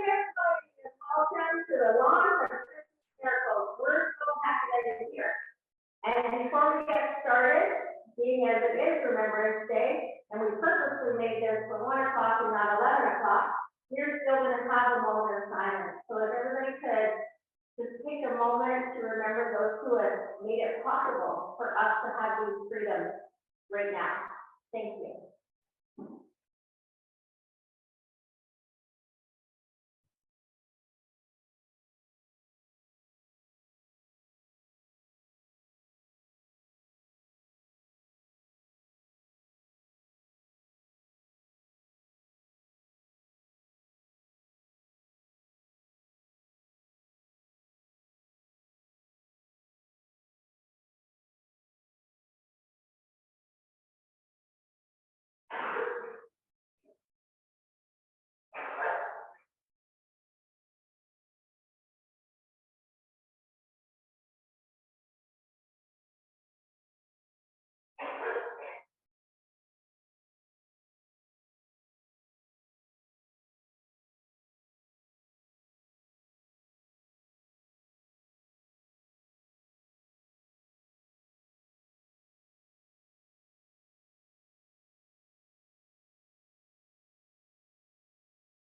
everybody in welcome to the launch of Christmas Miracles. We're so happy that you're here. And before we get started, being as it is Remembrance Day, and we purposely made this for 1 o'clock and not 11 o'clock, we're still going to have a moment of silence. So if everybody could just take a moment to remember those who have made it possible for us to have these freedoms right now. Thank you.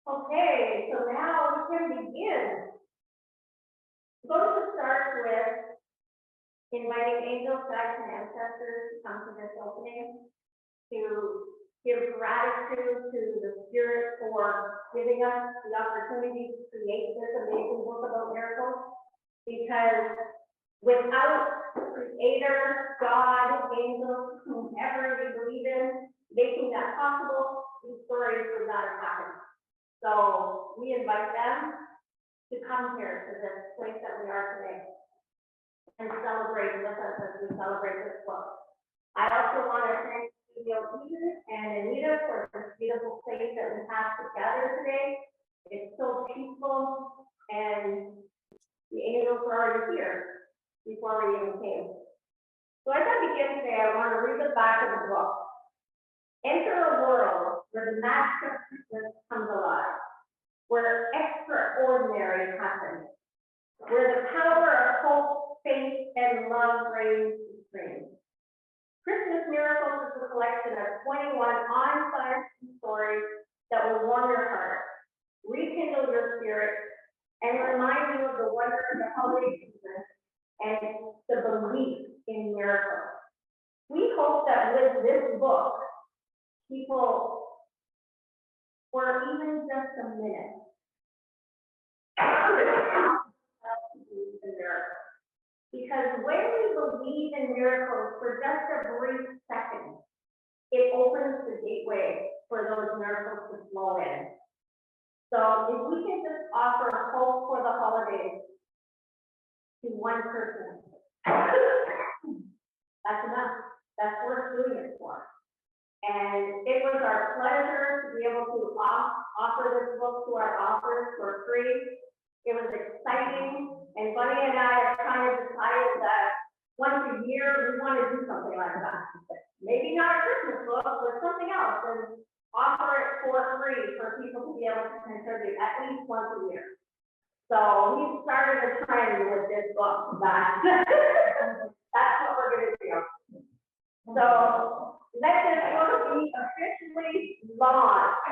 Okay, so now we can begin. I'm going to start with inviting angels, guides, and ancestors to come to this opening to give gratitude to the Spirit for giving us the opportunity to create this amazing book about miracles. Because without Creator, God, angels, whomever we believe in, making that possible, these stories would not have happened. So we invite them to come here to this place that we are today and celebrate with us as we celebrate this book. I also want to thank Studio Eden and Anita for this beautiful place that we have together today. It's so peaceful, and the angels were already here before we even came. So as I begin today, I want to read the back of the book. Enter a world where the mask of Christmas comes alive, where extraordinary happens, where the power of hope, faith, and love reigns supreme. Christmas Miracles is a collection of 21 awe-inspiring stories that will warm your heart, rekindle your spirit, and remind you of the wonder of the holiday season and the belief in miracles. We hope that with this book, people, for even just a minute, because when we believe in miracles for just a brief second, it opens the gateway for those miracles to flow in. So if we can just offer hope for the holidays to one person, that's enough. That's worth doing it for. And it was our pleasure to be able to offer this book to our authors for free. It was exciting, and Bunny and I have kind of decided that once a year we want to do something like that. Maybe not a Christmas book, but something else, and offer it for free for people to be able to contribute at least once a year. So we started a trend with this book. That's what we're going to do. So let this book be officially launched.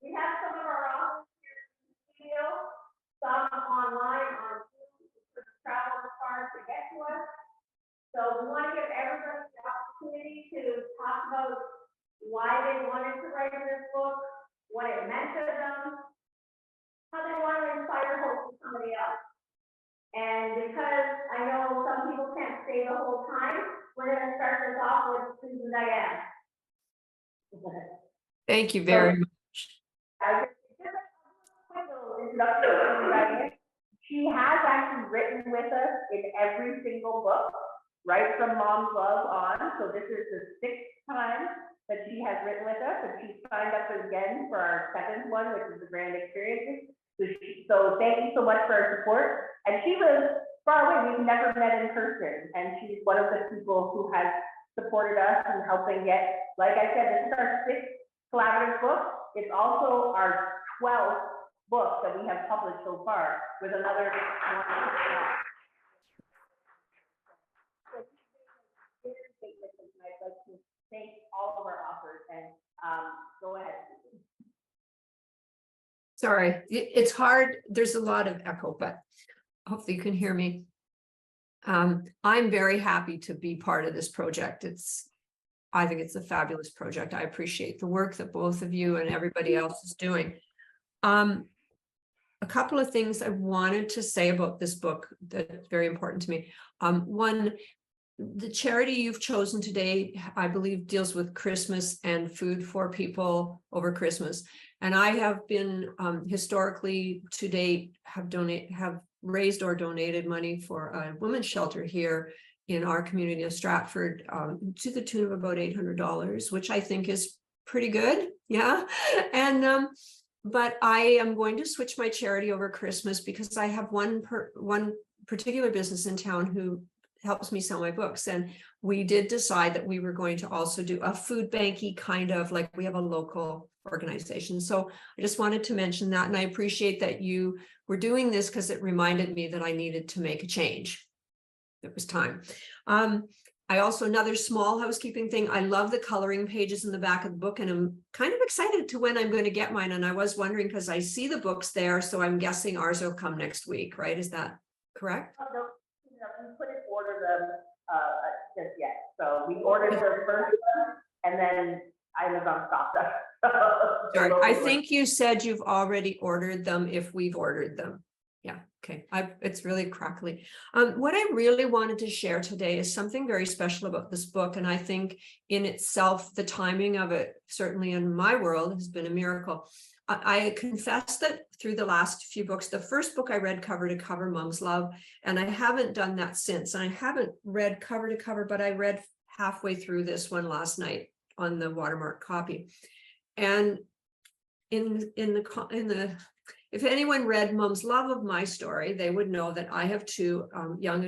We have some of our authors here in the studio, some online on Zoom for travel far to get to us. So we want to give everybody the opportunity to talk about why they wanted to write this book, what it meant to them, how they want to inspire hope to somebody else. And because I know some people can't stay the whole time, we're going to start this off with Susan Diane. Thank you very much. She has actually written with us in every single book, right from Mom's Love on. So this is the 6th time that she has written with us, and she signed up again for our 7th one, which is the Grand Experiences. So thank you so much for her support. And she lives far away. We've never met in person, and she's one of the people who has supported us in helping get, like I said, this is our 6th collaborative book. It's also our 12th book that we have published so far, with another one. I'd like to thank all of our authors, and go ahead. Sorry, it's hard. There's a lot of echo, but hopefully you can hear me. I'm very happy to be part of this project. I think it's a fabulous project. I appreciate the work that both of you and everybody else is doing. A couple of things I wanted to say about this book that's very important to me. One, the charity you've chosen today, I believe, deals with Christmas and food for people over Christmas. And I have been historically to date have raised or donated money for a women's shelter here in our community of Stratford to the tune of about $800, which I think is pretty good. Yeah. And but I am going to switch my charity over Christmas because I have one particular business in town who helps me sell my books. And we did decide that we were going to also do a food banky kind of, like we have a local organization. So I just wanted to mention that. And I appreciate that you were doing this because it reminded me that I needed to make a change. It was time. I also, another small housekeeping thing, I love the coloring pages in the back of the book, and I'm kind of excited to when I'm going to get mine. And I was wondering, because I see the books there, so I'm guessing ours will come next week, right? Is that correct? Oh, no, we couldn't order them just yet. So we ordered the first one, and then I was on stock. Sorry, I think you said you've already ordered them if we've ordered them. Yeah, okay. It's really crackly. What I really wanted to share today is something very special about this book. And I think in itself, the timing of it, certainly in my world, has been a miracle. I confess that through the last few books, the first book I read cover to cover, Mom's Love, and I haven't done that since. And I haven't read cover to cover, but I read halfway through this one last night on the watermark copy. And if anyone read Mom's Love of my story, they would know that I have two young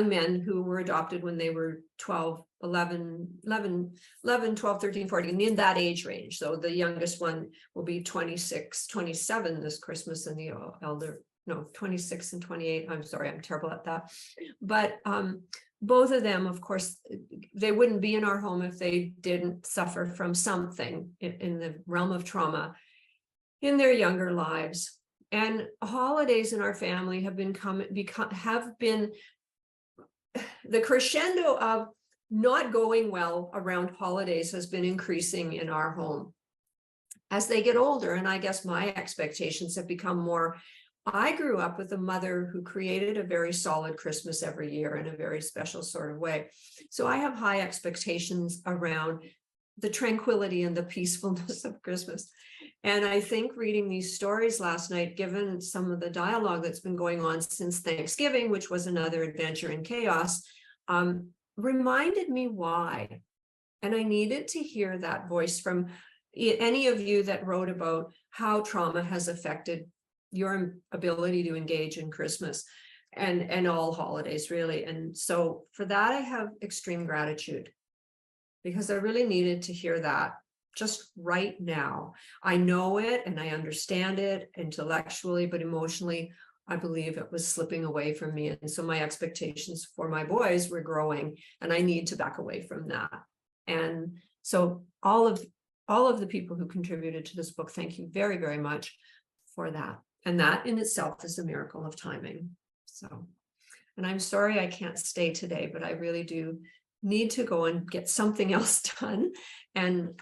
men who were adopted when they were 12, 11, 12, 13, 14, in that age range. So the youngest one will be 26, 27 this Christmas, and the elder, no, 26 and 28. I'm sorry, I'm terrible at that. But both of them, of course, they wouldn't be in our home if they didn't suffer from something in the realm of trauma in their younger lives. And holidays in our family have been the crescendo of not going well around holidays has been increasing in our home as they get older. And I guess my expectations have become more. I grew up with a mother who created a very solid Christmas every year in a very special sort of way. So I have high expectations around the tranquility and the peacefulness of Christmas. And I think reading these stories last night, given some of the dialogue that's been going on since Thanksgiving, which was another adventure in chaos, reminded me why. And I needed to hear that voice from any of you that wrote about how trauma has affected your ability to engage in Christmas and all holidays, really. And so for that, I have extreme gratitude, because I really needed to hear that just right now. I know it and I understand it intellectually, but emotionally, I believe it was slipping away from me. And so my expectations for my boys were growing, and I need to back away from that. And so all of the people who contributed to this book, thank you very, very much for that. And that in itself is a miracle of timing. So, and I'm sorry I can't stay today, but I really do need to go and get something else done. And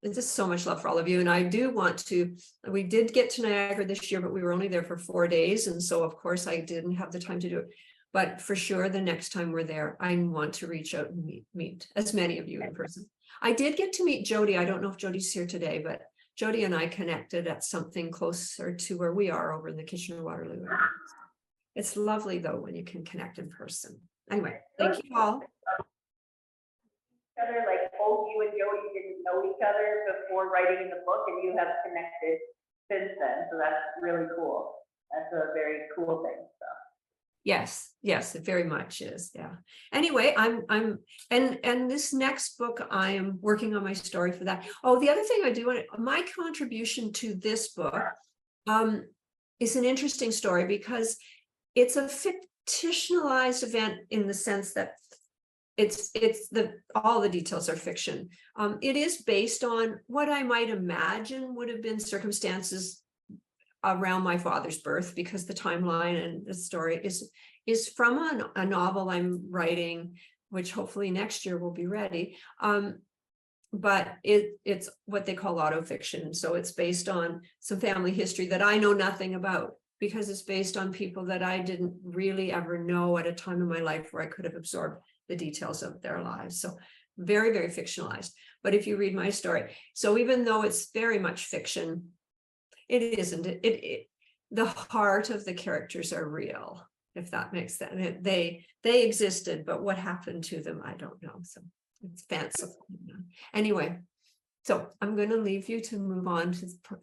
it's just so much love for all of you. And I do want to, we did get to Niagara this year, but we were only there for 4 days. And so of course I didn't have the time to do it, but for sure, the next time we're there, I want to reach out and meet as many of you in person. I did get to meet Jody. I don't know if Jody's here today, but Jody and I connected at something closer to where we are over in the Kitchener-Waterloo area. It's lovely though, when you can connect in person. Anyway, thank you all. Other, like both you and Jody didn't know each other before writing the book, and you have connected since then. So that's really cool. That's a very cool thing. So Yes, yes, it very much is. Yeah. Anyway, and this next book, I am working on my story for that. Oh, the other thing I do want to, my contribution to this book is an interesting story because it's a fictionalized event in the sense that all the details are fiction. It is based on what I might imagine would have been circumstances around my father's birth, because the timeline and the story is from a novel I'm writing, which hopefully next year will be ready. But it's what they call autofiction. So it's based on some family history that I know nothing about, because it's based on people that I didn't really ever know at a time in my life where I could have absorbed the details of their lives. So very, very fictionalized. But if you read my story, so even though it's very much fiction, it isn't. The heart of the characters are real, if that makes sense. They existed, but what happened to them, I don't know. So it's fanciful. Anyway, so I'm going to leave you to move on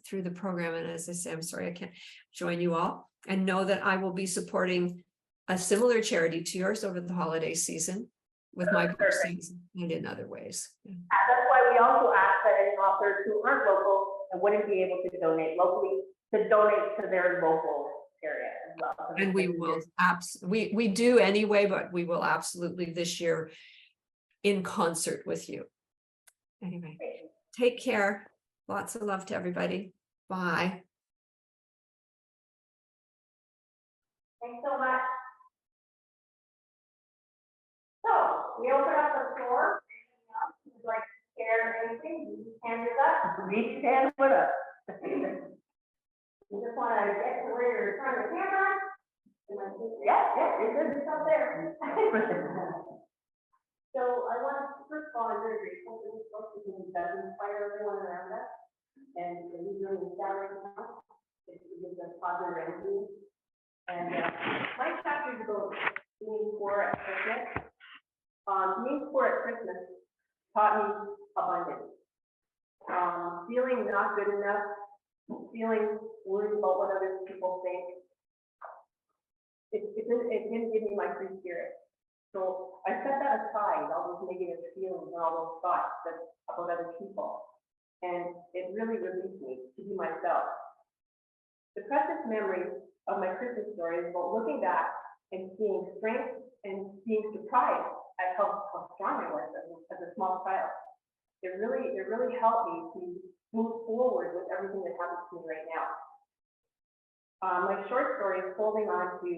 through the program. And as I say, I'm sorry I can't join you all, and know that I will be supporting a similar charity to yours over the holiday season with my book season and in other ways. Yeah. That's why we also ask that any authors who aren't local and wouldn't be able to donate locally, to donate to their local area as well. And we will we do anyway, but we will absolutely this year in concert with you. Anyway, take care. Lots of love to everybody. Bye. Thanks so much. So we open up the floor. Anything else you'd like to share anything? You hand it up. Reach hand with us. You just want to get to where you're trying to camera. Yeah, it's good. It's up there. So I want to, first of all, I'm very grateful for this book because it does inspire everyone around us. And he's really inspiring now. It gives us positive energy. And my chapter is about being poor at Christmas. Being poor at Christmas taught me abundance. Feeling not good enough, feeling worried about what other people think. It didn't give me my free spirit. So I set that aside, all those negative feelings and all those thoughts about other people. And it really released me to be myself. The precious memory of my Christmas story is about looking back and seeing strength and being surprised at how strong I was as a small child. It really helped me to move forward with everything that happens to me right now. My short story is holding on to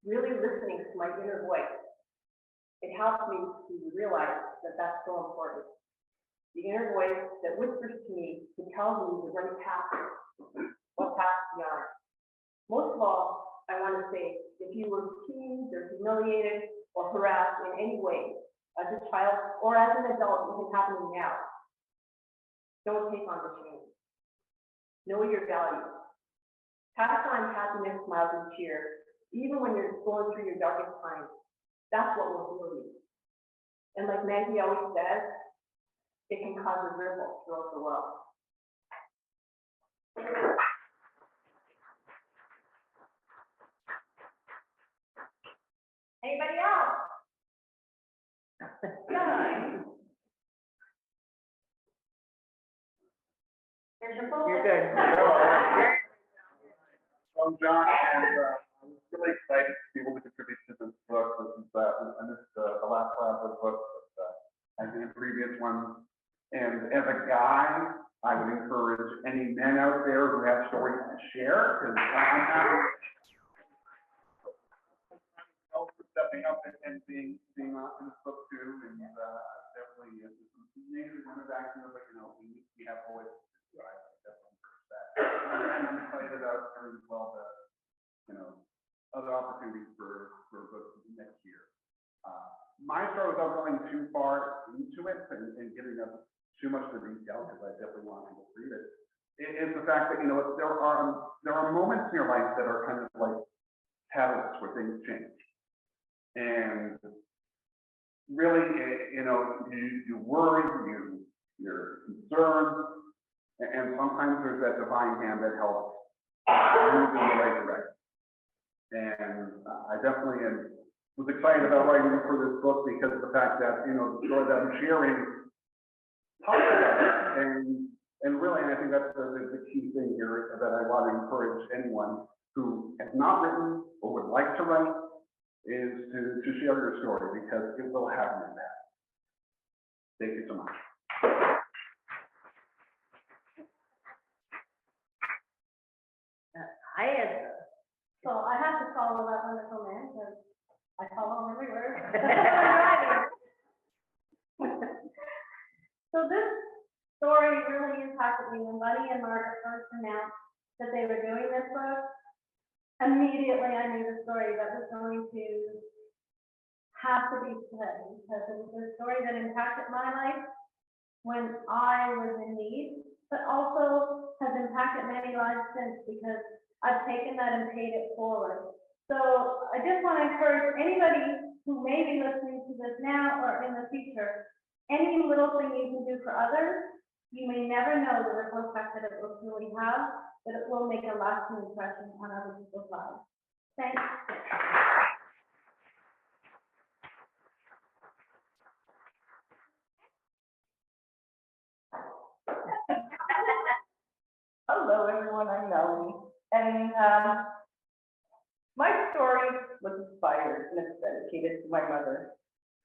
really listening to my inner voice. It helps me to realize that that's so important. The inner voice that whispers to me, to tell me the right path, what path to be on. Most of all, I want to say, if you were teased or humiliated or harassed in any way, as a child or as an adult, this is happening now, don't take on the shame. Know your value. Pass on happiness, smiles, and cheer, even when you're going through your darkest times. That's what will heal you. And like Maggie always says, it can cause a ripple throughout the world. Anybody else? There's your phone. You're good. I'm John, and I was really excited to be able to contribute to this book. I missed the last class of the book, but I did the previous one. And as a guy, I would encourage any men out there who have stories to share, because I'm not stepping up and being on in this book too, and definitely maybe one of that, but we have voices. So I definitely encourage that. And I'm excited about as well the other opportunities for books next year. My story, without going too far into it and giving up too much of the detail, because I definitely want people to read it, is the fact that there are moments in your life that are kind of like catalysts where things change. And really, you worry, you're concerned, and sometimes there's that divine hand that helps move in the right direction. And I definitely was excited about writing for this book because of the fact that, you know, the story that I'm sharing talks about it. And really, I think that's the key thing here that I want to encourage anyone who has not written or would like to write is to share your story because it will have an impact. Thank you so much. So I have to follow that wonderful man because I follow him everywhere. So this story really impacted me when Buddy and Margaret first announced that they were doing this book. Immediately I knew the story that was going to have to be said because it was a story that impacted my life when I was in need, but also has impacted many lives since because I've taken that and paid it forward. So I just want to encourage anybody who may be listening to this now or in the future, any little thing you can do for others, you may never know the ripple effect that it will truly have, but it will make a lasting impression on other people's lives. Thanks. Hello, everyone. I'm Melanie, and my story was inspired and it's dedicated to my mother.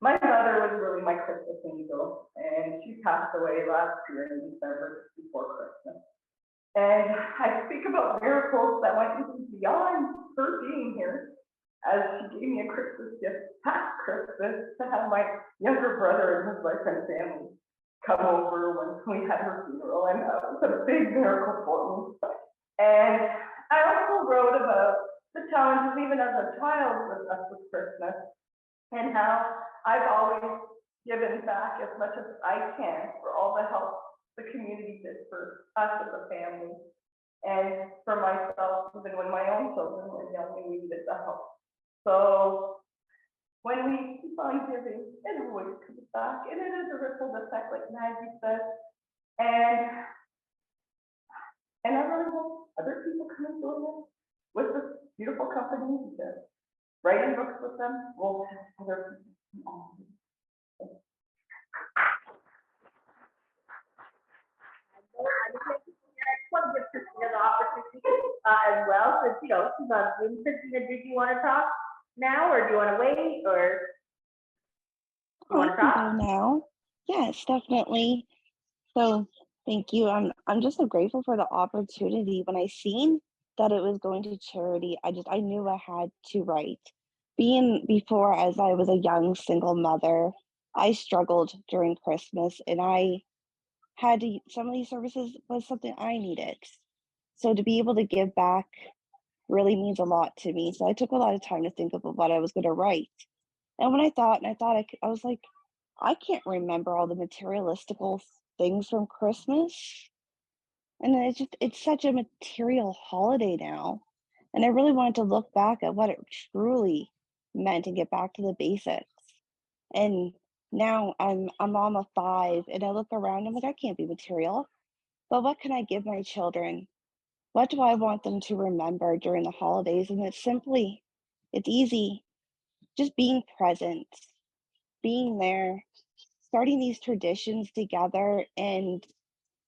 My mother was really my Christmas angel, and she passed away last year in December before Christmas. And I speak about miracles that went even beyond her being here, as she gave me a Christmas gift past Christmas to have my younger brother and his wife and family come over when we had her funeral, and that was a big miracle for me. And I also wrote about the challenges, even as a child, with us with Christmas, and how I've always given back as much as I can for all the help the community did for us as a family, and for myself, even when my own children were young and needed the help. So when we keep on giving, it always comes back, and it is a ripple effect, like Maggie said. And I really hope other people come and join us with this beautiful company, because writing books with them will have other people on. I just want to give Christina the opportunity as well, since, you know, she's on Zoom. Christina, did you want to talk now, or do you want to wait, or you want to I can talk? go now. Yes, definitely. So thank you. I'm just so grateful for the opportunity. When I seen that it was going to charity, I knew I had to write. Being before, as I was a young single mother, I struggled during Christmas, and I had to, some of these services was something I needed. So to be able to give back really means a lot to me. So I took a lot of time to think about what I was going to write. And when I thought, I was like, I can't remember all the materialistical things from Christmas. And then it's such a material holiday now. And I really wanted to look back at what it truly meant and get back to the basics. And now I'm a mom of 5, and I look around, I'm like, I can't be material. But what can I give my children? What do I want them to remember during the holidays? And it's easy, just being present, being there, starting these traditions together. And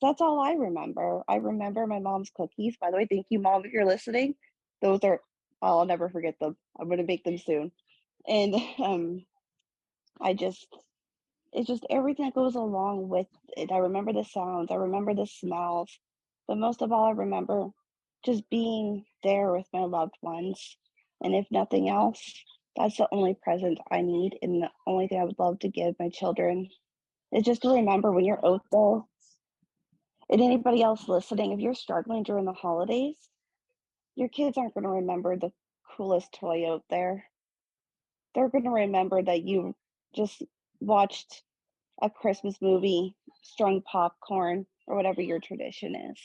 that's all I remember. I remember my mom's cookies. By the way, thank you, Mom, if you're listening. Those are, I'll never forget them. I'm going to make them soon. And I just, it's just everything that goes along with it. I remember the sounds, I remember the smells, but most of all, I remember just being there with my loved ones. And if nothing else, that's the only present I need, and the only thing I would love to give my children is just to remember when you're out there. And anybody else listening, if you're struggling during the holidays, your kids aren't going to remember the coolest toy out there. They're going to remember that you just watched a Christmas movie, strung popcorn, or whatever your tradition is.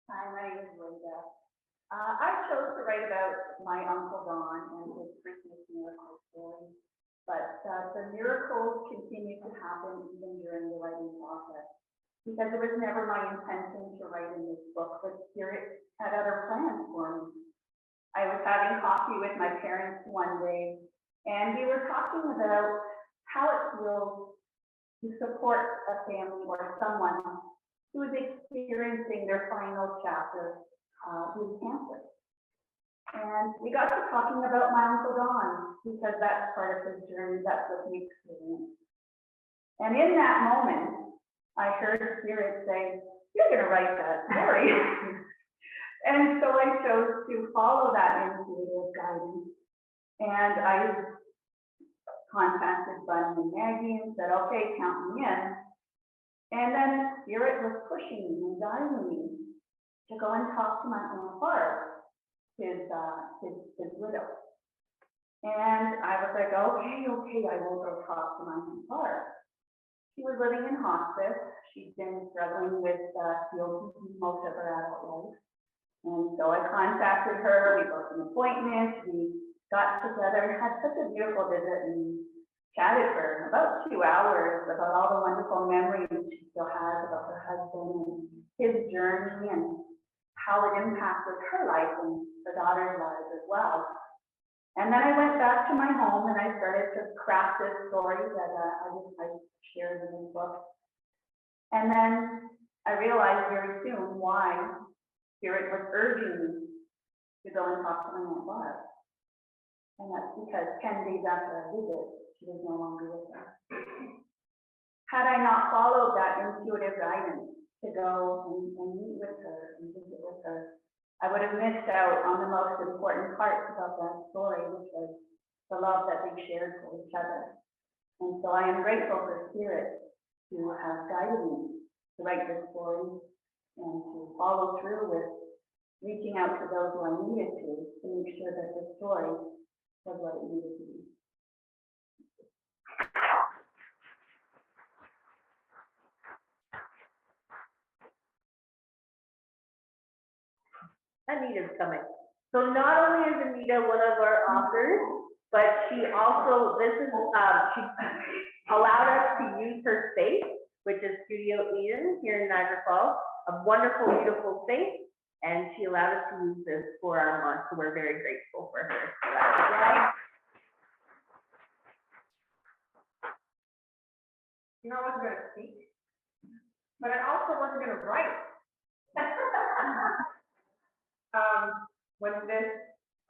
Hi, my name is Linda. I chose to write about my Uncle Don and his Christmas miracle story. But the miracles continue to happen even during the writing process. Because it was never my intention to write in this book, but Spirit had other plans for me. I was having coffee with my parents one day, and we were talking about how it feels to support a family or someone who is experiencing their final chapter with cancer. And we got to talking about my Uncle Don, because that's part of his journey, that's what he experienced. And in that moment, I heard Spirit say, "You're going to write that story." And so I chose to follow that intuitive guidance. And I contacted Bunny and Maggie and said, "Okay, count me in." And then Spirit was pushing me and guiding me to go and talk to my Aunt Barb, his widow. And I was like, okay, I will go talk to my Aunt Barb. She was living in hospice. She'd been struggling with COPD most of her adult life. And so I contacted her, we booked an appointment, we got together, had such a beautiful visit, and chatted for about 2 hours about all the wonderful memories she still has about her husband and his journey and how it impacted her life and her daughter's lives as well. And then I went back to my home and I started to craft this story that I shared in this book. And then I realized very soon why Spirit was urging me to go and talk to my Aunt Barb. And that's because 10 days after I visit, she was no longer with us. Had I not followed that intuitive guidance to go and meet with her and visit with her, I would have missed out on the most important parts about that story, which was the love that we shared for each other. And so I am grateful for Spirit to have guided me to write this story and to follow through with reaching out to those who I needed to make sure that the story was what it needed to be. Anita's coming. So not only is Anita one of our authors, but she also, she allowed us to use her space, which is Studio Eden here in Niagara Falls, a wonderful, beautiful space. And she allowed us to use this for our month, so we're very grateful for her. Right? You know, I wasn't gonna speak, but I also wasn't gonna write. When this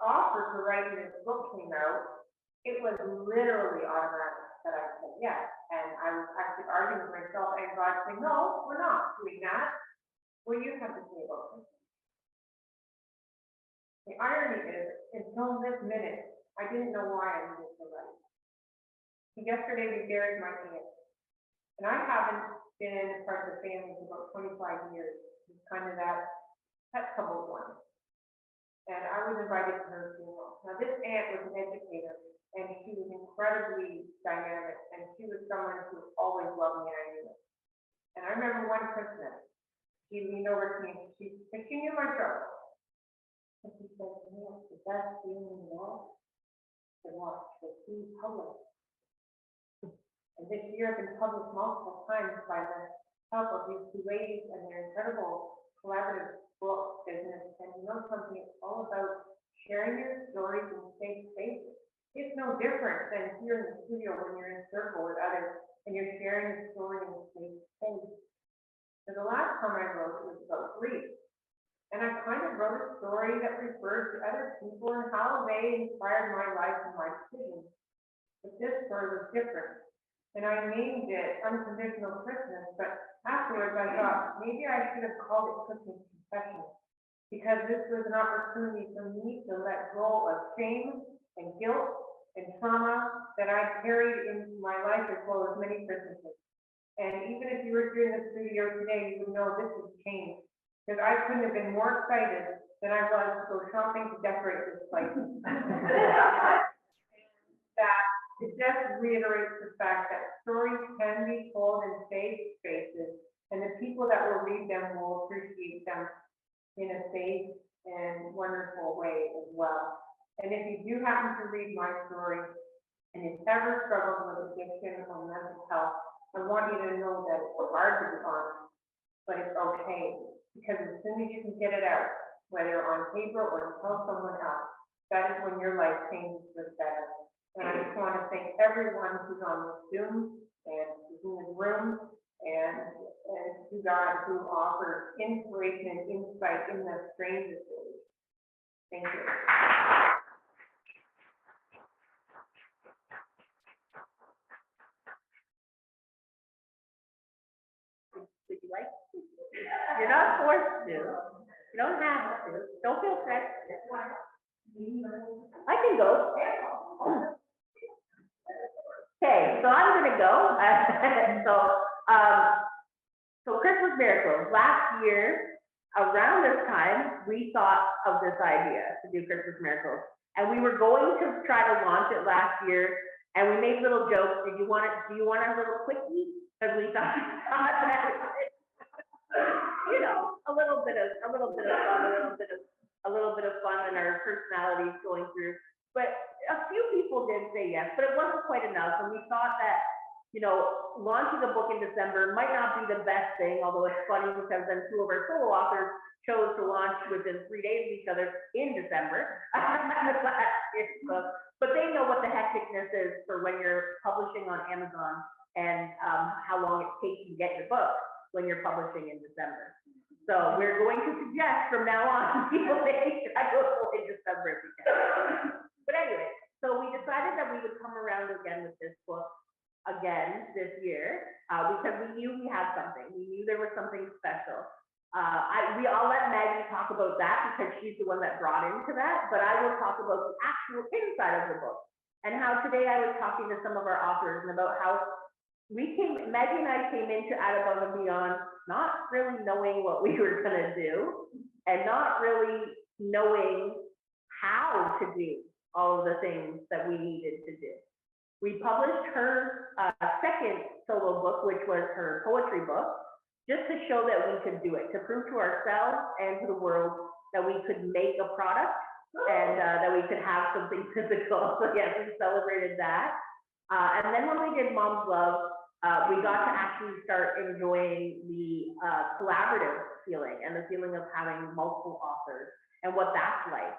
offer to write this book came out, it was literally automatic that I said yes. And I was actually arguing with myself and God saying, "No, we're not doing that. What do you have to say about this?" The irony is, until this minute, I didn't know why I needed to write. Yesterday we buried my aunt, and I haven't been part of the family for about 25 years. It's kind of that couple one. And I was invited to her funeral. Now this aunt was an educator, and she was incredibly dynamic, and she was someone who always loved me, and I knew it. And I remember one Christmas, she leaned over to me, and she knew my trouble. And she said, "You know, the best feeling in the world to watch the see public." And this year I've been published multiple times by the help of these two ladies and their incredible collaborative book business. And you know something, it's all about sharing your stories in safe spaces. It's no different than here in the studio when you're in a circle with others and you're sharing your story in a safe space. So the last time I wrote, it was about grief. And I kind of wrote a story that referred to other people and how they inspired my life and my decisions. But this story was different. And I named it Unconditional Christmas, but afterwards I thought maybe I should have called it Christmas Confession, because this was an opportunity for me to let go of shame and guilt and trauma that I carried into my life as well as many Christmases. And even if you were here in the studio today, you would know this has changed, because I couldn't have been more excited than I was to go shopping to decorate this place. That it just reiterates the fact that stories can be told in safe spaces, and the people that will read them will appreciate them in a safe and wonderful way as well. And if you do happen to read my story, and you've ever struggled with addiction or mental health, I want you to know that it's hard to be honest, but it's okay. Because as soon as you can get it out, whether on paper or tell someone else, that is when your life changes for the better. And I just want to thank everyone who's on this Zoom and who's in the room and to God who offers inspiration and insight in the strangest ways. Thank you. Would you like? You're not forced to. You don't have to. Don't feel pressed. I can go. Okay, so I'm gonna go. So Christmas miracles. Last year, around this time, we thought of this idea to do Christmas miracles, and we were going to try to launch it last year. And we made little jokes. Do you want a little quickie? Because we thought that, you know, a little bit of fun and our personalities going through. But a few people did say yes, but it wasn't quite enough. And we thought that, you know, launching a book in December might not be the best thing, although it's funny because then two of our solo authors chose to launch within 3 days of each other in December. But they know what the hecticness is for when you're publishing on Amazon and how long it takes to get your book when you're publishing in December. So we're going to suggest from now on, people maybe try to avoid December if you can. But anyway, so we decided that we would come around again with this book again this year because we knew we had something. We knew there was something special. I'll let Maggie talk about that because she's the one that brought into that, but I will talk about the actual inside of the book and how today I was talking to some of our authors and about how Maggie and I came into Add Above and Beyond not really knowing what we were gonna do and not really knowing how to do all of the things that we needed to do. We published her second solo book, which was her poetry book, just to show that we could do it, to prove to ourselves and to the world that we could make a product and that we could have something physical. So yes, we celebrated that. And then when we did Mom's Love, we got to actually start enjoying the collaborative feeling and the feeling of having multiple authors and what that's like.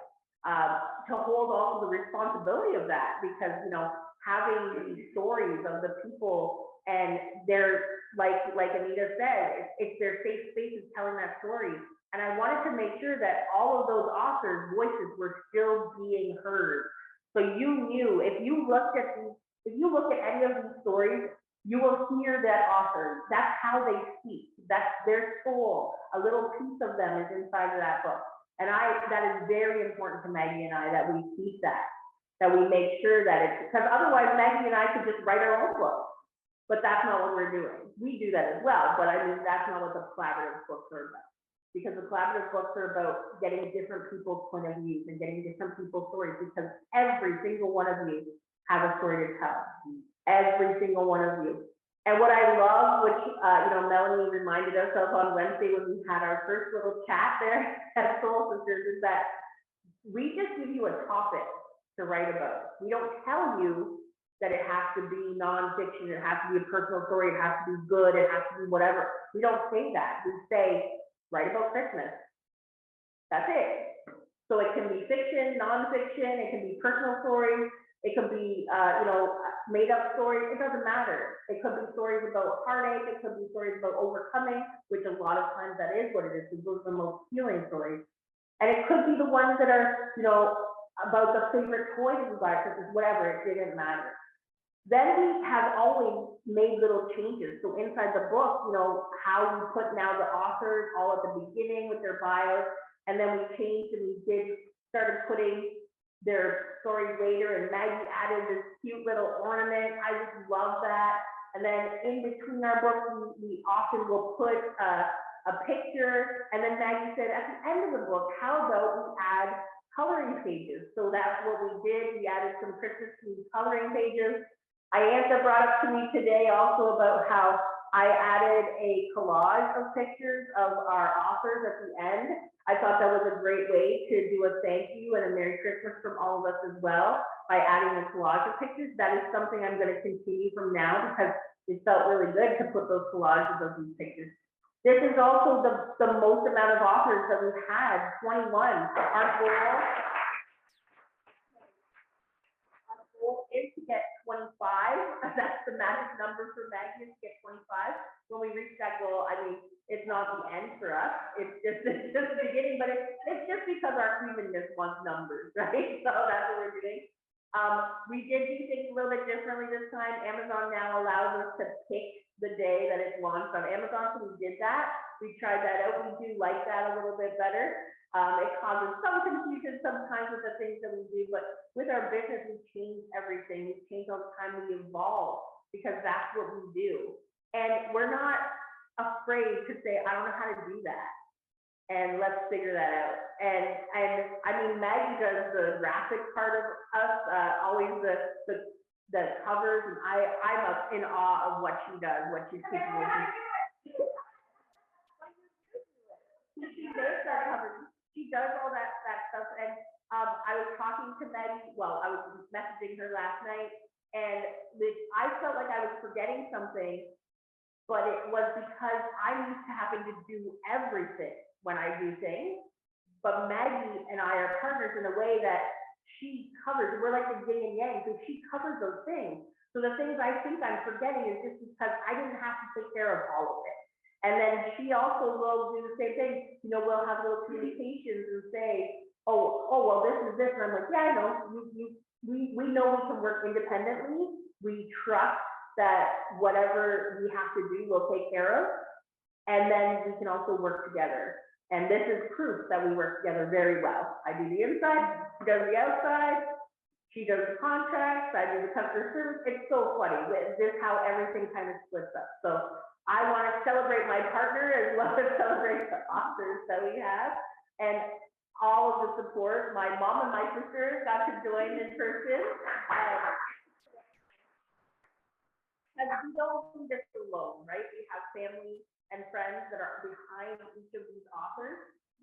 To hold also the responsibility of that, because, you know, having these stories of the people and they're like Anita said, it's their safe spaces telling that story. And I wanted to make sure that all of those authors' voices were still being heard. So you knew if you looked at any of these stories, you will hear that author. That's how they speak. That's their soul. A little piece of them is inside of that book. And that is very important to Maggie and I, that we keep that we make sure that it's, because otherwise Maggie and I could just write our own book. But that's not what we're doing. We do that as well, but I mean, that's not what the collaborative books are about. Because the collaborative books are about getting different people's point of views and getting different people's stories, because every single one of you have a story to tell. Every single one of you. And what I love, which, you know, Melanie reminded us of on Wednesday when we had our first little chat there at Soul Sisters, is that we just give you a topic to write about. We don't tell you that it has to be nonfiction, it has to be a personal story, it has to be good, it has to be whatever. We don't say that. We say, write about Christmas. That's it. So it can be fiction, nonfiction, it can be personal stories, it could be, you know, made up stories, it doesn't matter. It could be stories about heartache, it could be stories about overcoming, which a lot of times that is what it is, because those are the most healing stories. And it could be the ones that are, you know, about the favorite toy that you buy, whatever, it didn't matter. Then we have always made little changes. So inside the book, you know, how we put now the authors all at the beginning with their bios, and then we changed and we started putting their stories later, and Maggie added this cute little ornament. I just love that. And then in between our books, we often will put a picture, and then Maggie said at the end of the book, how about we add coloring pages? So that's what we did. We added some Christmas themed coloring pages. Iantha brought up to me today also about how I added a collage of pictures of our authors at the end. I thought that was a great way to do a thank you and a Merry Christmas from all of us as well, by adding a collage of pictures. That is something I'm gonna continue from now, because it felt really good to put those collages of these pictures. This is also the most amount of authors that we've had, 21. Our goal is to get 25. That's the magic number for Maggie, is to get 25. When we reach that goal, I mean, it's not the end for us. It's just the beginning, but it's just because our humanness wants numbers, right? So that's what we're doing. We did do things a little bit differently this time. Amazon now allows us to pick the day that it's launched on Amazon, so we did that. We tried that out. We do like that a little bit better. It causes some confusion sometimes with the things that we do, but with our business, we change everything. We change all the time. We evolve, because that's what we do. And we're not afraid to say, I don't know how to do that, and let's figure that out. And I mean, Maggie does the graphic part of us, always the covers, and I'm in awe of what she does, what she's capable of. She makes that cover. She does all that stuff. And I was talking to Maggie, well, I was messaging her last night, and I felt like I was forgetting something, but it was because I'm used to having to do everything when I do things. But Maggie and I are partners in a way that she covers. We're like the yin and yang, so she covers those things. So the things I think I'm forgetting is just because I didn't have to take care of all of it. And then she also will do the same thing. You know, we'll have little communications and say, oh, well, this is this. And I'm like, yeah, I know. We know we can work independently. We trust that whatever we have to do, we'll take care of. And then we can also work together. And this is proof that we work together very well. I do the inside, she does the outside, she does the contracts, I do the customer service. It's so funny. This is how everything kind of splits up. So I want to celebrate my partner as well as celebrate the authors that we have, and all of the support. My mom and my sister got to join in person. And we don't do this alone, right? We have family and friends that are behind each of these authors.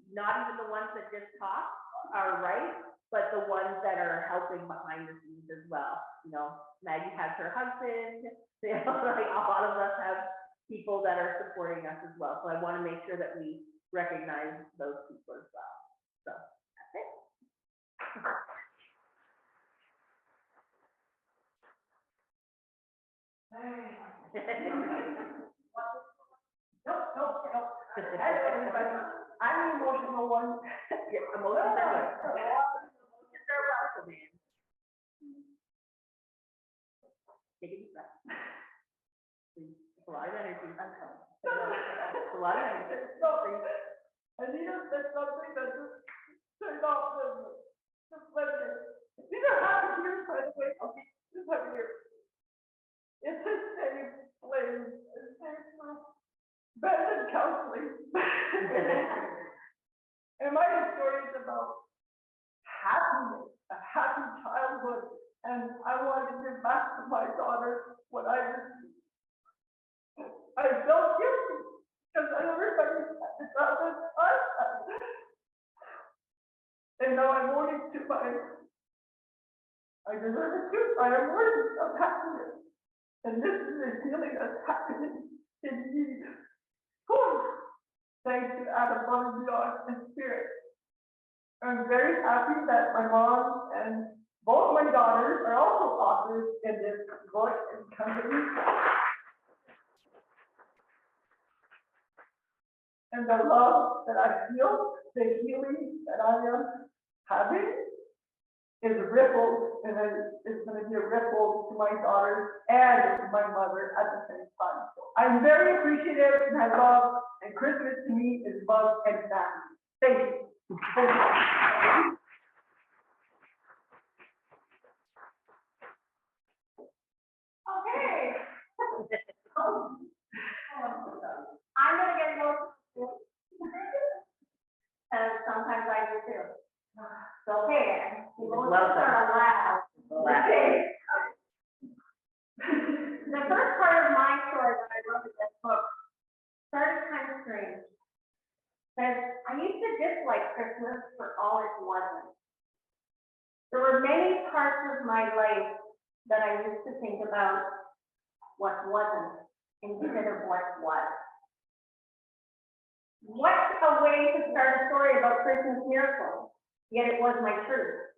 Not even the ones that just talk are right, but the ones that are helping behind the scenes as well. You know, Maggie has her husband, you know, like a lot of us have people that are supporting us as well. So I want to make sure that we recognize those people as well. So that's it. Nope. I'm the emotional one. Yeah, emotions are good. Emotions are welcome, man. Take a deep breath. It's a lot of energy. It's a lot of energy. Anita said something that just turned off the pleasure. These are happy years, by the way. Okay, this is happy years. It's a safe place, a safe room, better than counseling. And my story is about happiness, a happy childhood, and I want to give back to my daughter what I received. I felt guilty because everybody had to tell this us. And now I'm owning to I deserve it too. I am worthy of happiness. And this is a feeling of happiness indeed. Thanks to Adam above and beyond in spirit. I'm very happy that my mom and both my daughters are also authors in this book and company. And the love that I feel, the healing that I am having is rippled, and it's going to be a ripple to my daughters and to my mother at the same time. So I'm very appreciative, and I love, and Christmas to me is love and family. Thank you. Okay. I'm gonna get emotional. And sometimes I do too. It's okay. Emotions are allowed. Okay. The first part of my story that I wrote is book started kind of strange. Because I used to dislike Christmas for all it wasn't. There were many parts of my life that I used to think about what wasn't instead of what was. What a way to start a story about Christmas miracles, yet it was my truth.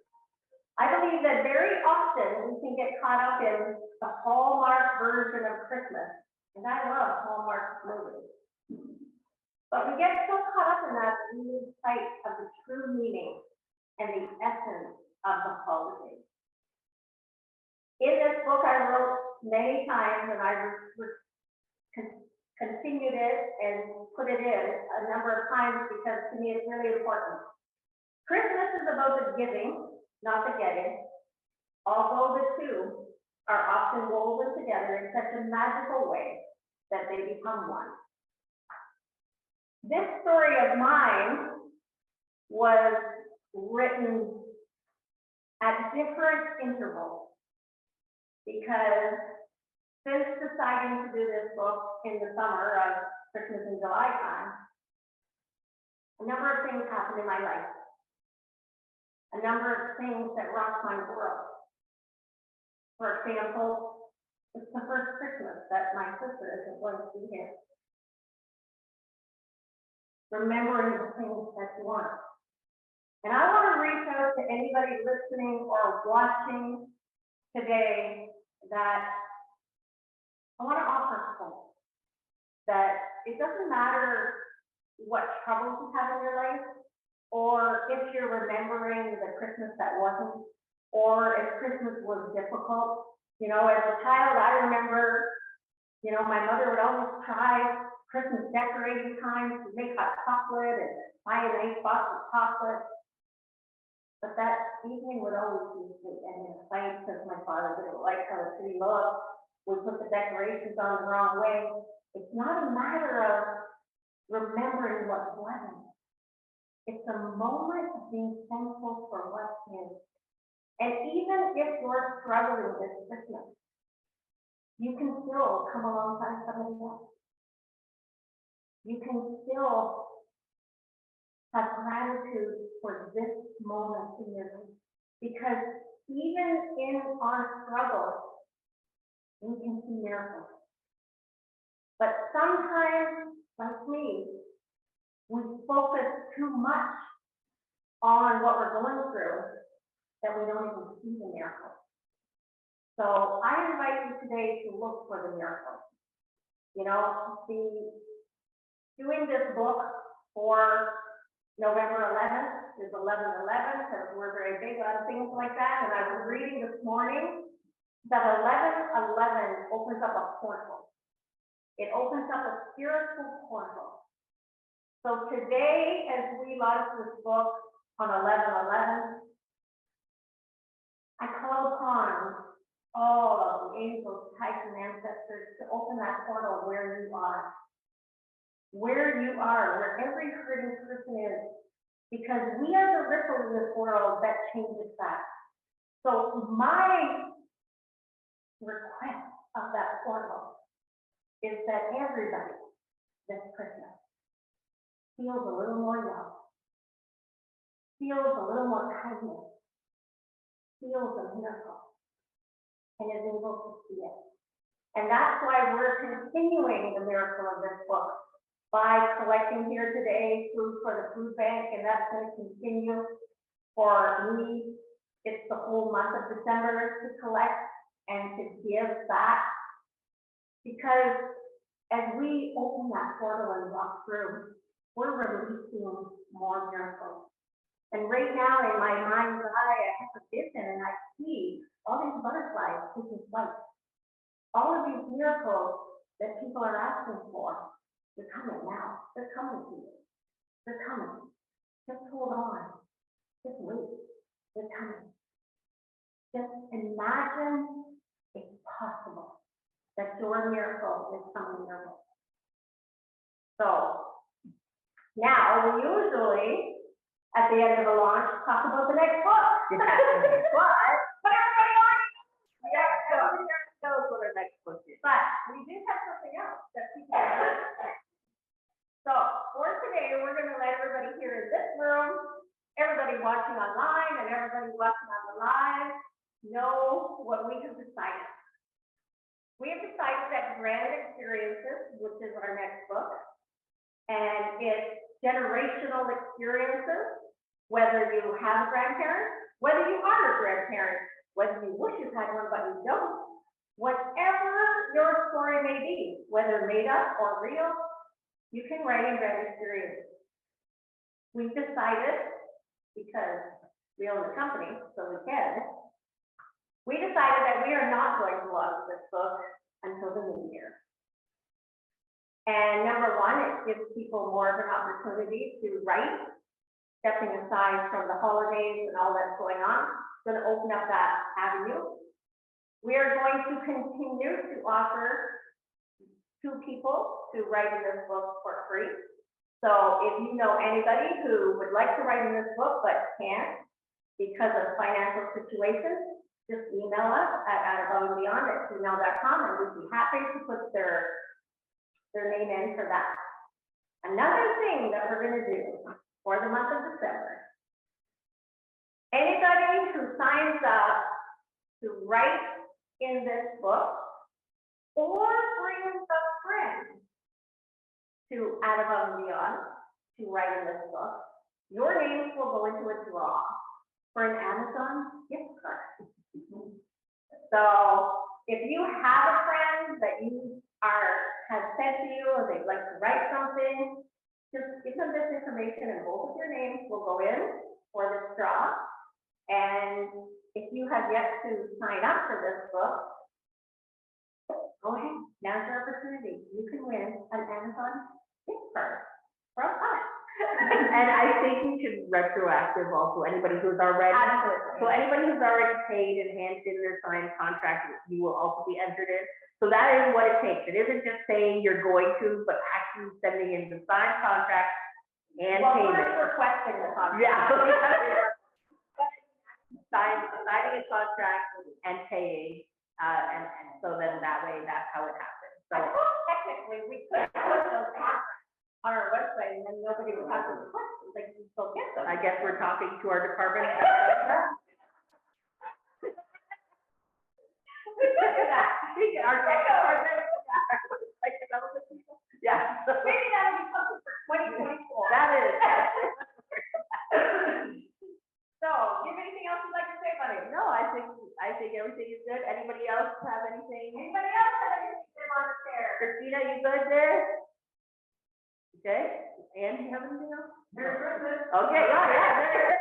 I believe that very often we can get caught up in the Hallmark version of Christmas, and I love Hallmark movies. But we get so caught up in that we lose sight of the true meaning and the essence of the holiday. In this book I wrote many times, and I continued it and put it in a number of times because to me it's really important. Christmas is about the giving, not the getting, although the two are often woven together in such a magical way that they become one. This story of mine was written at different intervals because since deciding to do this book in the summer of Christmas and July time, a number of things happened in my life. A number of things that rocked my world. For example, it's the first Christmas that my sister isn't going to be here. Remembering the things that you want. And I want to reach out to anybody listening or watching today that I want to offer hope. That it doesn't matter what troubles you have in your life, or if you're remembering the Christmas that wasn't, or if Christmas was difficult. You know, as a child, I remember, you know, my mother would always try Christmas decorating time to make hot chocolate and buy a nice box of chocolate. But that evening would always be end in a fight because my father didn't like how the tree looked. We put the decorations on the wrong way. It's not a matter of remembering what wasn't. It's a moment of being thankful for what is. And even if you're struggling this Christmas, you can still come alongside somebody else. You can still have gratitude for this moment in your life. Because even in our struggles, we can see miracles. But sometimes, like me, we focus too much on what we're going through that we don't even see the miracle. So I invite you today to look for the miracle. You know, doing this book for November 11th is 11/11 because we're very big on things like that. And I was reading this morning that 11/11 opens up a portal. It opens up a spiritual portal. So today, as we launch this book on 11/11, I call upon all of the angels, types, and ancestors to open that portal where you are. Where you are, where every hurting person is. Because we are the ripple in this world that changes that. So my request of that portal is that everybody this Christmas feels a little more love, feels a little more kindness, feels a miracle, and is able to see it. And that's why we're continuing the miracle of this book by collecting here today food for the food bank, and that's going to continue for me. It's the whole month of December to collect and to give back. Because as we open that portal and walk through, we're releasing more miracles. And right now in my mind's eye, I have a vision and I see all these butterflies taking flight. All of these miracles that people are asking for, they're coming now. They're coming to you. They're coming. Just hold on. Just wait. They're coming. Just imagine it's possible that your miracle is coming your way. So now we usually, at the end of the launch, talk about the next book. But everybody wants. Yeah, everybody knows what our next book is. But we do have something else that So for today, we're gonna let everybody here in this room, everybody watching online and everybody watching on the live know what we have decided. We have decided that Granite Experiences, which is our next book, and it's generational experiences, whether you have a grandparent, whether you are a grandparent, whether you wish you had one but you don't, whatever your story may be, whether made up or real, you can write in Granite Experiences. We've decided, because we own the company, so we decided that we are not going to launch this book until the new year. And number one, it gives people more of an opportunity to write, stepping aside from the holidays and all that's going on. It's going to open up that avenue. We are going to continue to offer 2 people to write in this book for free. So if you know anybody who would like to write in this book but can't because of financial situations, just email us at @aboveandbeyond@gmail.com and we'd be happy to put their name in for that. Another thing that we're going to do for the month of December, anybody who signs up to write in this book or brings a friend to Above and Beyond to write in this book, your names will go into a draw for an Amazon gift card. So if you have a friend that you has said to you or they'd like to write something, just give them this information and both of your names will go in for this draw. And if you have yet to sign up for this book, go ahead, now's your opportunity. You can win an Amazon gift card from us. And I think we should retroactive also, anybody who's already. Absolutely. So anybody who's already paid and handed in their signed contract, you will also be entered in. So that is what it takes. It isn't just saying you're going to, but actually sending in the signed contract and Well, payment. we're requesting the contract. Yeah. Signing a contract and paying, and so then that way, that's how it happens. So. I suppose technically, we could put those contracts on our website and then nobody would have to request them, they can still get them. I guess we're talking to our department. We could do that. Our tech department. Yeah. Maybe that'll be something for 2024. That is. So, do you have anything else you'd like to say, buddy? No, I think everything is good. Anybody else have anything? Anybody else have anything they want to share? Christina, you good there? Okay, and you have anything else? Merry Christmas. Okay, yeah,